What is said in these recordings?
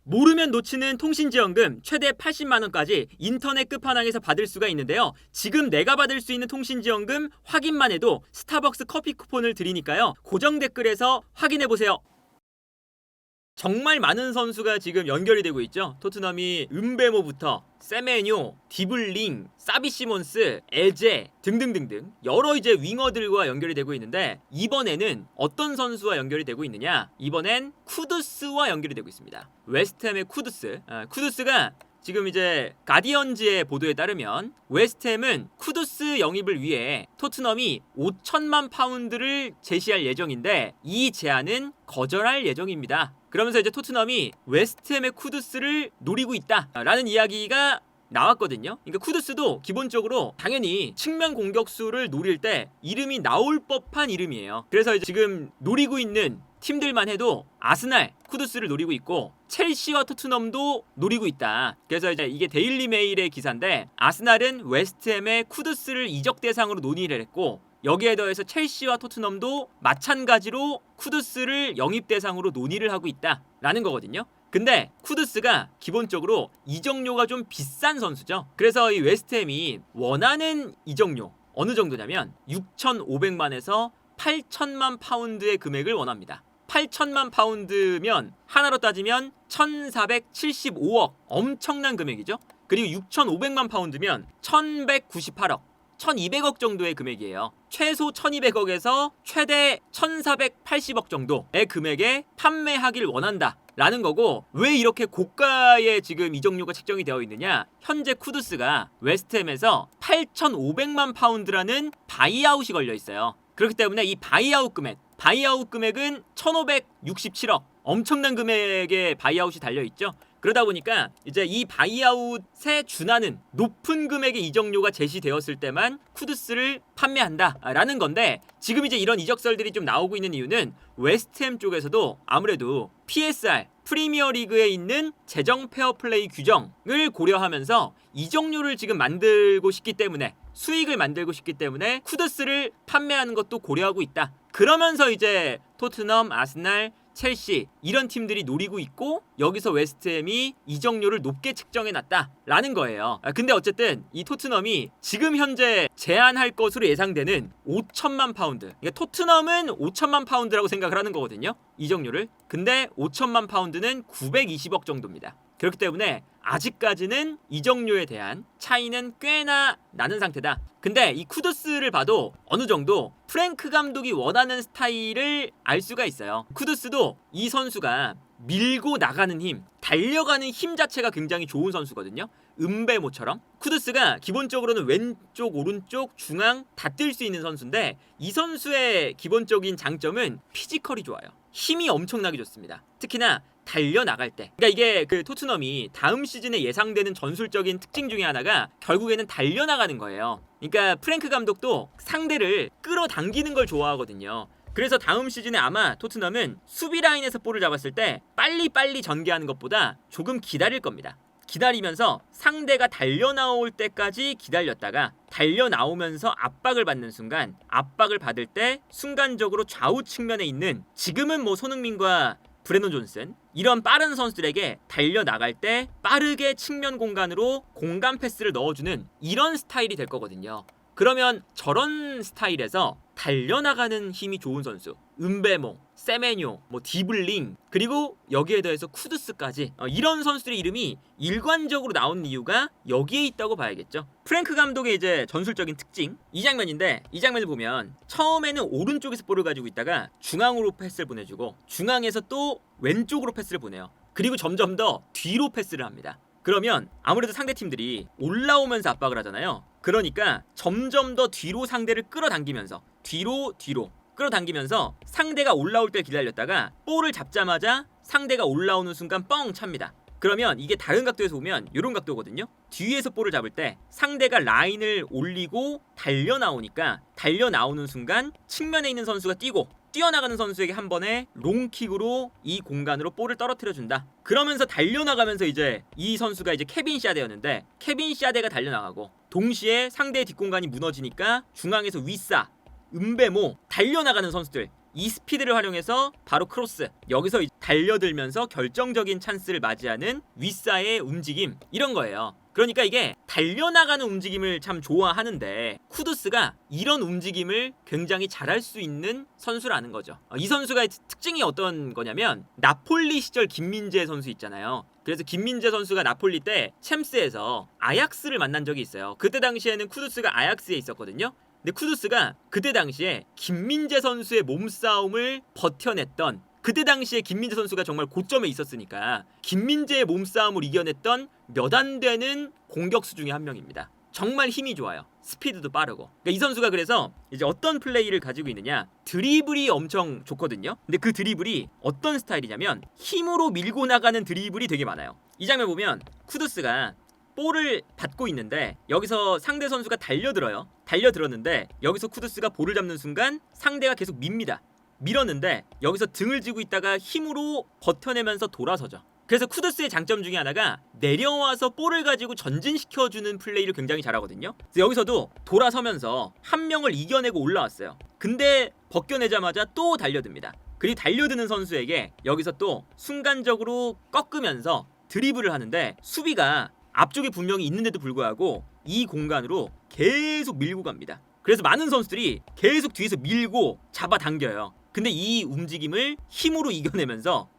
모르면 놓치는 통신지원금 최대 80만원까지 인터넷 끝판왕에서 받을 수가 있는데요. 지금 내가 받을 수 있는 통신지원금 확인만 해도 스타벅스 커피 쿠폰을 드리니까요. 고정 댓글에서 확인해보세요. 정말 많은 선수가 지금 연결이 되고 있죠. 토트넘이 은베모부터 세메뇨, 디블링, 사비 시몬스, 에제 등등등등 여러 이제 윙어들과 연결이 되고 있는데 이번에는 어떤 선수와 연결이 되고 있느냐? 이번엔 쿠두스와 연결이 되고 있습니다. 웨스트햄의 쿠두스. 쿠두스가 지금 이제 가디언즈의 보도에 따르면 웨스트햄은 쿠두스 영입을 위해 토트넘이 5천만 파운드를 제시할 예정인데 이 제안은 거절할 예정입니다. 그러면서 이제 토트넘이 웨스트햄의 쿠두스를 노리고 있다라는 이야기가 나왔거든요. 그러니까 쿠두스도 기본적으로 당연히 측면 공격수를 노릴 때 이름이 나올 법한 이름이에요. 그래서 이제 지금 노리고 있는 팀들만 해도 아스날 쿠두스를 노리고 있고 첼시와 토트넘도 노리고 있다. 그래서 이제 이게 데일리 메일의 기사인데 아스날은 웨스트햄의 쿠두스를 이적 대상으로 논의를 했고 여기에 더해서 첼시와 토트넘도 마찬가지로 쿠두스를 영입 대상으로 논의를 하고 있다라는 거거든요. 근데 쿠두스가 기본적으로 이적료가 좀 비싼 선수죠. 그래서 이 웨스트햄이 원하는 이적료 어느 정도냐면 6,500만에서 8천만 파운드의 금액을 원합니다. 8천만 파운드면 하나로 따지면 1,475억 엄청난 금액이죠. 그리고 6,500만 파운드면 1,198억 1,200억 정도의 금액이에요. 최소 1,200억에서 최대 1,480억 정도의 금액에 판매하길 원한다 라는 거고, 왜 이렇게 고가의 지금 이적료가 책정이 되어 있느냐? 현재 쿠두스가 웨스트햄에서 8,500만 파운드라는 바이아웃이 걸려 있어요. 그렇기 때문에 이 바이아웃 금액은 1,567억 엄청난 금액의 바이아웃이 달려있죠. 그러다 보니까 이제 이 바이아웃에 준하는 높은 금액의 이적료가 제시되었을 때만 쿠두스를 판매한다라는 건데, 지금 이제 이런 이적설들이 좀 나오고 있는 이유는 웨스트햄 쪽에서도 아무래도 PSR 프리미어 리그에 있는 재정 페어플레이 규정을 고려하면서 이적료를 지금 만들고 싶기 때문에, 수익을 만들고 싶기 때문에 쿠두스를 판매하는 것도 고려하고 있다. 그러면서 이제 토트넘, 아스날, 첼시 이런 팀들이 노리고 있고, 여기서 웨스트햄이 이적료를 높게 책정해놨다라는 거예요. 근데 어쨌든 이 토트넘이 지금 현재 제안할 것으로 예상되는 5천만 파운드, 그러니까 토트넘은 5천만 파운드라고 생각을 하는 거거든요, 이적료를. 근데 5천만 파운드는 920억 정도입니다. 그렇기 때문에 아직까지는 이적료에 대한 차이는 꽤나 나는 상태다. 근데 이 쿠두스를 봐도 어느 정도 프랭크 감독이 원하는 스타일을 알 수가 있어요. 쿠두스도 이 선수가 밀고 나가는 힘, 달려가는 힘 자체가 굉장히 좋은 선수거든요. 은베모처럼. 쿠두스가 기본적으로는 왼쪽, 오른쪽, 중앙 다 뛸 수 있는 선수인데, 이 선수의 기본적인 장점은 피지컬이 좋아요. 힘이 엄청나게 좋습니다. 특히나 달려나갈 때. 그러니까 이게 그 토트넘이 다음 시즌에 예상되는 전술적인 특징 중에 하나가 결국에는 달려나가는 거예요. 그러니까 프랭크 감독도 상대를 끌어당기는 걸 좋아하거든요. 그래서 다음 시즌에 아마 토트넘은 수비 라인에서 볼을 잡았을 때 빨리빨리 전개하는 것보다 조금 기다릴 겁니다. 기다리면서 상대가 달려나올 때까지 기다렸다가 달려나오면서 압박을 받는 순간, 압박을 받을 때 순간적으로 좌우 측면에 있는, 지금은 뭐 손흥민과 브레넌 존슨 이런 빠른 선수들에게 달려나갈 때 빠르게 측면 공간으로 공간 패스를 넣어주는 이런 스타일이 될 거거든요. 그러면 저런 스타일에서 달려나가는 힘이 좋은 선수, 은베모, 세메뇨, 디블링, 그리고 여기에 더해서 쿠두스까지, 이런 선수들의 이름이 일관적으로 나오는 이유가 여기에 있다고 봐야겠죠. 프랭크 감독의 이제 전술적인 특징, 이 장면인데, 이 장면을 보면 처음에는 오른쪽에서 볼을 가지고 있다가 중앙으로 패스를 보내주고, 중앙에서 또 왼쪽으로 패스를 보내요. 그리고 점점 더 뒤로 패스를 합니다. 그러면 아무래도 상대팀들이 올라오면서 압박을 하잖아요. 그러니까 점점 더 뒤로 상대를 끌어당기면서 뒤로 끌어당기면서 상대가 올라올 때 기다렸다가 볼을 잡자마자 상대가 올라오는 순간 뻥 찹니다. 그러면 이게 다른 각도에서 보면 이런 각도거든요. 뒤에서 볼을 잡을 때 상대가 라인을 올리고 달려나오니까, 달려나오는 순간 측면에 있는 선수가 뛰어나가는 선수에게 한 번에 롱킥으로 이 공간으로 볼을 떨어뜨려준다. 그러면서 달려나가면서 이제 이 선수가 이제 케빈 샤데였는데, 케빈 샤데가 달려나가고 동시에 상대의 뒷공간이 무너지니까 중앙에서 위싸, 은베모 달려나가는 선수들, 이 스피드를 활용해서 바로 크로스, 여기서 달려들면서 결정적인 찬스를 맞이하는 윗사의 움직임, 이런 거예요. 그러니까 이게 달려나가는 움직임을 참 좋아하는데 쿠두스가 이런 움직임을 굉장히 잘할 수 있는 선수라는 거죠. 이 선수가 특징이 어떤 거냐면 나폴리 시절 김민재 선수 있잖아요. 그래서 김민재 선수가 나폴리 때 챔스에서 아약스를 만난 적이 있어요. 그때 당시에는 쿠두스가 아약스에 있었거든요. 근데 쿠두스가 그때 당시에 김민재 선수의 몸싸움을 버텨냈던, 그때 당시에 김민재 선수가 정말 고점에 있었으니까 김민재의 몸싸움을 이겨냈던 몇 안 되는 공격수 중에 한 명입니다. 정말 힘이 좋아요. 스피드도 빠르고. 그러니까 이 선수가 그래서 이제 어떤 플레이를 가지고 있느냐, 드리블이 엄청 좋거든요. 근데 그 드리블이 어떤 스타일이냐면 힘으로 밀고 나가는 드리블이 되게 많아요. 이 장면 보면 쿠두스가 볼을 받고 있는데 여기서 상대 선수가 달려들었는데 여기서 쿠두스가 볼을 잡는 순간 상대가 계속 밉니다. 밀었는데 여기서 등을 쥐고 있다가 힘으로 버텨내면서 돌아서죠. 그래서 쿠두스의 장점 중에 하나가 내려와서 볼을 가지고 전진시켜주는 플레이를 굉장히 잘하거든요. 그래서 여기서도 돌아서면서 한 명을 이겨내고 올라왔어요. 근데 벗겨내자마자 또 달려듭니다. 그리고 달려드는 선수에게 여기서 또 순간적으로 꺾으면서 드리블을 하는데 수비가 앞쪽에 분명히 있는데도 불구하고 이 공간으로 계속 밀고 갑니다. 그래서 많은 선수들이 계속 뒤에서 밀고 잡아당겨요. 근데 이 움직임을 힘으로 이겨내면서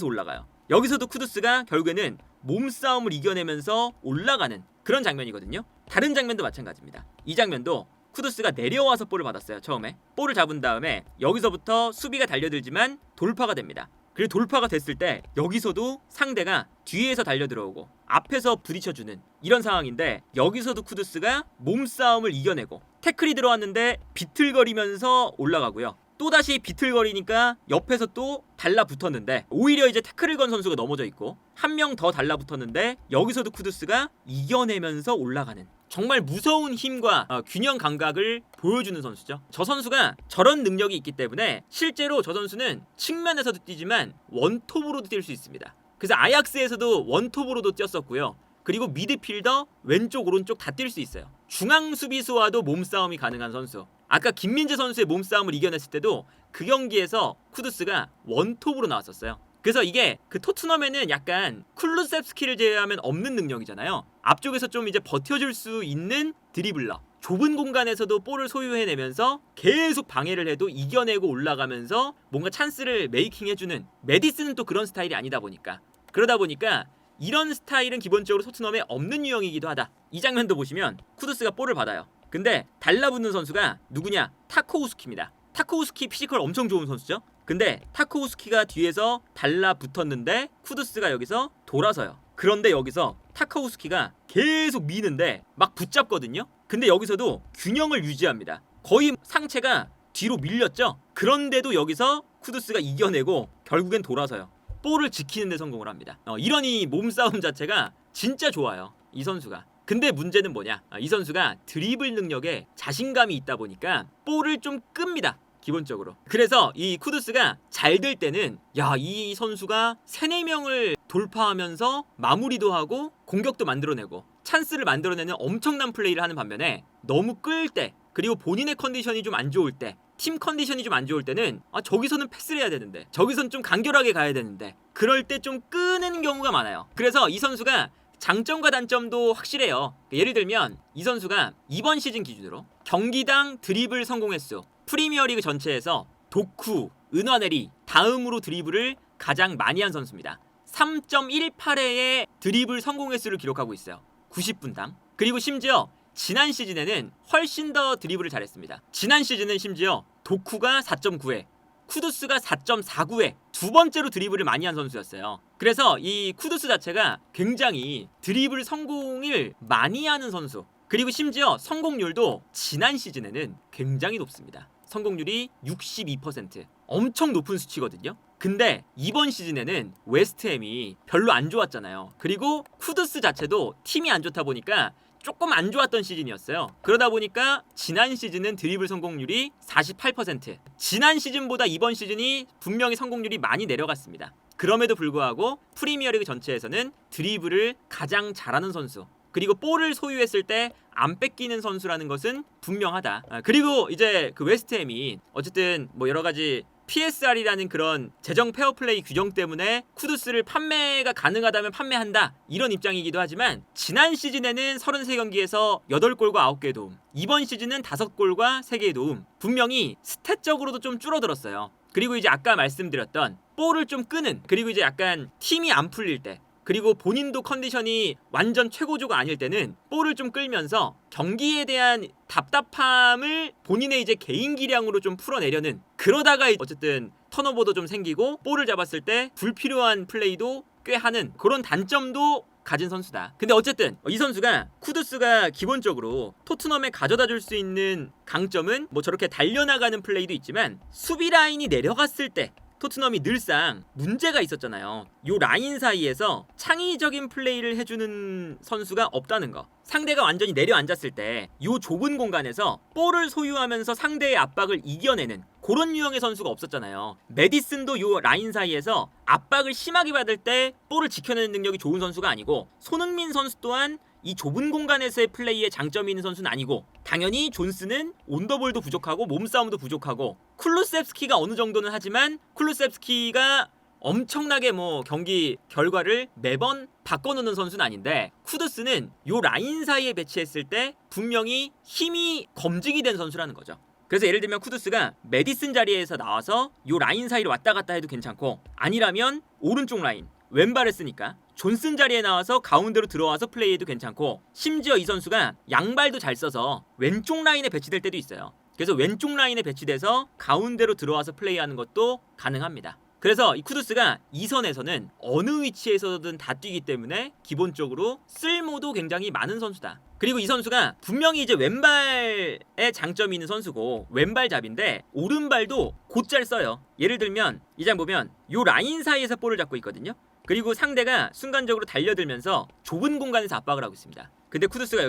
올라가요. 여기서도 쿠두스가 결국에는 몸싸움을 이겨내면서 올라가는 그런 장면이거든요. 다른 장면도 마찬가지입니다. 이 장면도 쿠두스가 내려와서 볼을 받았어요. 처음에 볼을 잡은 다음에 여기서부터 수비가 달려들지만 돌파가 됩니다. 그리고 돌파가 됐을 때 여기서도 상대가 뒤에서 달려들어오고 앞에서 부딪혀주는 이런 상황인데 여기서도 쿠두스가 몸싸움을 이겨내고 태클이 들어왔는데 비틀거리면서 올라가고요. 또다시 비틀거리니까 옆에서 또 달라붙었는데 오히려 이제 태클을 건 선수가 넘어져 있고 한 명 더 달라붙었는데 여기서도 쿠두스가 이겨내면서 올라가는 정말 무서운 힘과 균형 감각을 보여주는 선수죠. 저 선수가 저런 능력이 있기 때문에 실제로 저 선수는 측면에서도 뛰지만 원톱으로도 뛸 수 있습니다. 그래서 아약스에서도 원톱으로도 뛰었었고요. 그리고 미드필더 왼쪽 오른쪽 다 뛸 수 있어요. 중앙 수비수와도 몸싸움이 가능한 선수. 아까 김민재 선수의 몸싸움을 이겨냈을 때도 그 경기에서 쿠두스가 원톱으로 나왔었어요. 그래서 이게 그 토트넘에는 약간 쿨루셉스키를 제외하면 없는 능력이잖아요. 앞쪽에서 좀 이제 버텨줄 수 있는 드리블러. 좁은 공간에서도 볼을 소유해내면서 계속 방해를 해도 이겨내고 올라가면서 뭔가 찬스를 메이킹해주는, 메디슨은 또 그런 스타일이 아니다 보니까, 그러다 보니까 이런 스타일은 기본적으로 토트넘에 없는 유형이기도 하다. 이 장면도 보시면 쿠두스가 볼을 받아요. 근데 달라붙는 선수가 누구냐? 타코우스키입니다. 타코우스키 피지컬 엄청 좋은 선수죠. 근데 타코우스키가 뒤에서 달라붙었는데 쿠두스가 여기서 돌아서요. 그런데 여기서 타코우스키가 계속 미는데 막 붙잡거든요. 근데 여기서도 균형을 유지합니다. 거의 상체가 뒤로 밀렸죠. 그런데도 여기서 쿠두스가 이겨내고 결국엔 돌아서요. 볼을 지키는 데 성공을 합니다. 이런 이 몸싸움 자체가 진짜 좋아요. 이 선수가. 근데 문제는 뭐냐? 이 선수가 드리블 능력에 자신감이 있다 보니까 볼을 좀 끕니다. 기본적으로. 그래서 이 쿠두스가 잘 될 때는 이 선수가 3-4명을 돌파하면서 마무리도 하고 공격도 만들어내고 찬스를 만들어내는 엄청난 플레이를 하는 반면에 너무 끌 때, 그리고 본인의 컨디션이 좀 안 좋을 때, 팀 컨디션이 좀 안 좋을 때는 저기서는 패스를 해야 되는데, 저기선 좀 간결하게 가야 되는데, 그럴 때 좀 끄는 경우가 많아요. 그래서 이 선수가 장점과 단점도 확실해요. 예를 들면 이 선수가 이번 시즌 기준으로 경기당 드리블 성공 횟수 프리미어리그 전체에서 도쿠, 은화네리 다음으로 드리블을 가장 많이 한 선수입니다. 3.18회의 드리블 성공 횟수를 기록하고 있어요. 90분당. 그리고 심지어 지난 시즌에는 훨씬 더 드리블을 잘했습니다. 지난 시즌은 심지어 도쿠가 4.9회, 쿠두스가 4.49회 두 번째로 드리블을 많이 한 선수였어요. 그래서 이 쿠두스 자체가 굉장히 드리블 성공을 많이 하는 선수. 그리고 심지어 성공률도 지난 시즌에는 굉장히 높습니다. 성공률이 62%. 엄청 높은 수치거든요. 근데 이번 시즌에는 웨스트햄이 별로 안 좋았잖아요. 그리고 쿠두스 자체도 팀이 안 좋다 보니까 조금 안 좋았던 시즌이었어요. 그러다 보니까 지난 시즌은 드리블 성공률이 48%. 지난 시즌보다 이번 시즌이 분명히 성공률이 많이 내려갔습니다. 그럼에도 불구하고 프리미어리그 전체에서는 드리블을 가장 잘하는 선수, 그리고 볼을 소유했을 때 안 뺏기는 선수라는 것은 분명하다. 그리고 이제 그 웨스트햄이 어쨌든 뭐 여러 가지 PSR이라는 그런 재정 페어플레이 규정 때문에 쿠두스를 판매가 가능하다면 판매한다 이런 입장이기도 하지만 지난 시즌에는 33경기에서 8골과 9개의 도움, 이번 시즌은 5골과 3개의 도움, 분명히 스탯적으로도 좀 줄어들었어요. 그리고 이제 아까 말씀드렸던 볼을 좀 끄는, 그리고 이제 약간 팀이 안 풀릴 때, 그리고 본인도 컨디션이 완전 최고조가 아닐 때는 볼을 좀 끌면서 경기에 대한 답답함을 본인의 이제 개인 기량으로 좀 풀어내려는, 그러다가 어쨌든 턴오버도 좀 생기고 볼을 잡았을 때 불필요한 플레이도 꽤 하는 그런 단점도 가진 선수다. 근데 어쨌든 이 선수가, 쿠두스가 기본적으로 토트넘에 가져다 줄 수 있는 강점은 뭐 저렇게 달려나가는 플레이도 있지만 수비 라인이 내려갔을 때 토트넘이 늘상 문제가 있었잖아요. 요 라인 사이에서 창의적인 플레이를 해주는 선수가 없다는 거. 상대가 완전히 내려앉았을 때 요 좁은 공간에서 볼을 소유하면서 상대의 압박을 이겨내는 그런 유형의 선수가 없었잖아요. 메디슨도 요 라인 사이에서 압박을 심하게 받을 때 볼을 지켜내는 능력이 좋은 선수가 아니고, 손흥민 선수 또한 이 좁은 공간에서의 플레이에 장점이 있는 선수는 아니고, 당연히 존스는 온더볼도 부족하고 몸싸움도 부족하고, 쿨루셉스키가 어느 정도는 하지만 쿨루셉스키가 엄청나게 뭐 경기 결과를 매번 바꿔놓는 선수는 아닌데, 쿠두스는 요 라인 사이에 배치했을 때 분명히 힘이 검증이 된 선수라는 거죠. 그래서 예를 들면 쿠두스가 메디슨 자리에서 나와서 요 라인 사이로 왔다 갔다 해도 괜찮고, 아니라면 오른쪽 라인 왼발을 쓰니까 존슨 자리에 나와서 가운데로 들어와서 플레이해도 괜찮고, 심지어 이 선수가 양발도 잘 써서 왼쪽 라인에 배치될 때도 있어요. 그래서 왼쪽 라인에 배치돼서 가운데로 들어와서 플레이하는 것도 가능합니다. 그래서 이 쿠두스가 이 선에서는 어느 위치에서든 다 뛰기 때문에 기본적으로 쓸모도 굉장히 많은 선수다. 그리고 이 선수가 분명히 이제 왼발에 장점이 있는 선수고 왼발잡인데 오른발도 곧잘 써요. 예를 들면 이 장 보면 요 라인 사이에서 볼을 잡고 있거든요. 그리고 상대가 순간적으로 달려들면서 좁은 공간에서 압박을 하고 있습니다. 근데 쿠두스가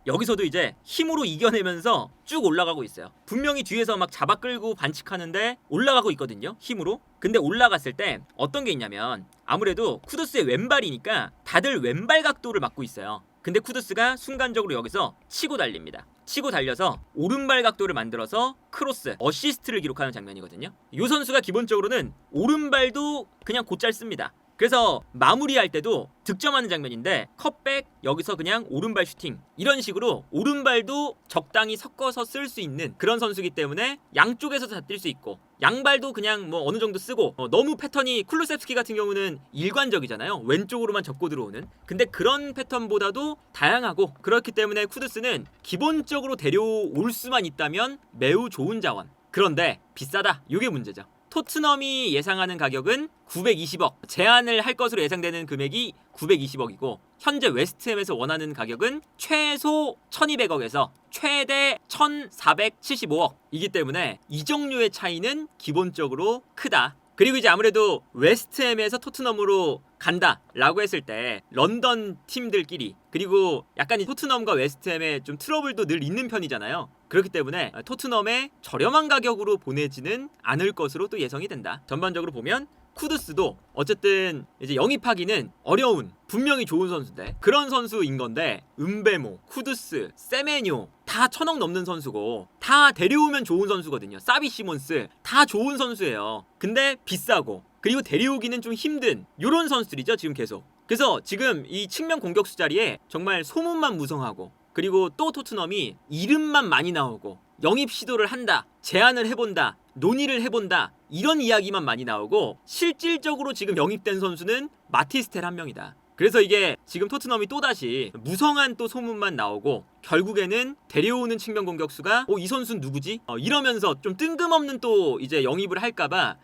여기서도 이제 힘으로 이겨내면서 쭉 올라가고 있어요. 분명히 뒤에서 막 잡아 끌고 반칙하는데 올라가고 있거든요, 힘으로. 근데 올라갔을 때 어떤 게 있냐면, 아무래도 쿠두스의 왼발이니까 다들 왼발 각도를 막고 있어요. 근데 쿠두스가 순간적으로 여기서 치고 달립니다. 치고 달려서 오른발 각도를 만들어서 크로스, 어시스트를 기록하는 장면이거든요. 이 선수가 기본적으로는 오른발도 그냥 곧잘 씁니다. 그래서 마무리할 때도 득점하는 장면인데 컷백, 여기서 그냥 오른발 슈팅, 이런 식으로 오른발도 적당히 섞어서 쓸 수 있는 그런 선수이기 때문에 양쪽에서 다 뛸 수 있고, 양발도 그냥 뭐 어느 정도 쓰고, 너무 패턴이 쿨루셉스키 같은 경우는 일관적이잖아요. 왼쪽으로만 접고 들어오는. 근데 그런 패턴보다도 다양하고, 그렇기 때문에 쿠두스는 기본적으로 데려올 수만 있다면 매우 좋은 자원. 그런데 비싸다, 이게 문제죠. 토트넘이 예상하는 가격은 920억, 제한을 할 것으로 예상되는 금액이 920억이고 현재 웨스트햄에서 원하는 가격은 최소 1200억에서 최대 1475억이기 때문에 이 종류의 차이는 기본적으로 크다. 그리고 이제 아무래도 웨스트햄에서 토트넘으로 간다라고 했을 때 런던 팀들끼리, 그리고 약간 이 토트넘과 웨스트햄에 좀 트러블도 늘 있는 편이잖아요. 그렇기 때문에 토트넘에 저렴한 가격으로 보내지는 않을 것으로 또 예상이 된다. 전반적으로 보면 쿠두스도 어쨌든 이제 영입하기는 어려운, 분명히 좋은 선수인데, 그런 선수인 건데 은베모, 쿠두스, 세메뇨 다 1000억 넘는 선수고 다 데려오면 좋은 선수거든요. 사비 시몬스 다 좋은 선수예요. 근데 비싸고, 그리고 데려오기는 좀 힘든 요런 선수들이죠, 지금 계속. 그래서 지금 이 측면 공격수 자리에 정말 소문만 무성하고, 그리고 또 토트넘이 이름만 많이 나오고 영입 시도를 한다, 제안을 해본다, 논의를 해본다, 이런 이야기만 많이 나오고 실질적으로 지금 영입된 선수는 마티스텔 한 명이다. 그래서 이게 지금 토트넘이 또다시 무성한 또 소문만 나오고 결국에는 데려오는 측면 공격수가 이 선수는 누구지? 이러면서 좀 뜬금없는 또 이제 영입을 할까봐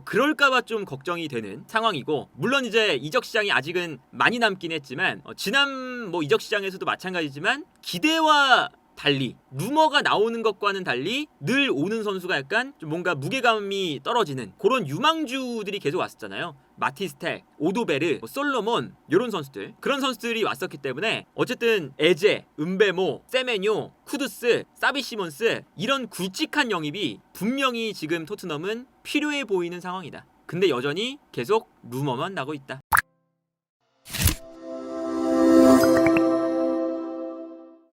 그럴까봐 좀 걱정이 되는 상황이고, 물론 이제 이적 시장이 아직은 많이 남긴 했지만 지난 뭐 이적 시장에서도 마찬가지지만 기대와 달리, 루머가 나오는 것과는 달리 늘 오는 선수가 약간 좀 뭔가 무게감이 떨어지는 그런 유망주들이 계속 왔었잖아요. 마티스텔, 오도베르, 솔로몬, 이런 선수들, 그런 선수들이 왔었기 때문에 어쨌든 에제, 은베모, 세메뇨, 쿠두스, 사비 시몬스, 이런 굵직한 영입이 분명히 지금 토트넘은 필요해 보이는 상황이다. 근데 여전히 계속 루머만 나고 있다.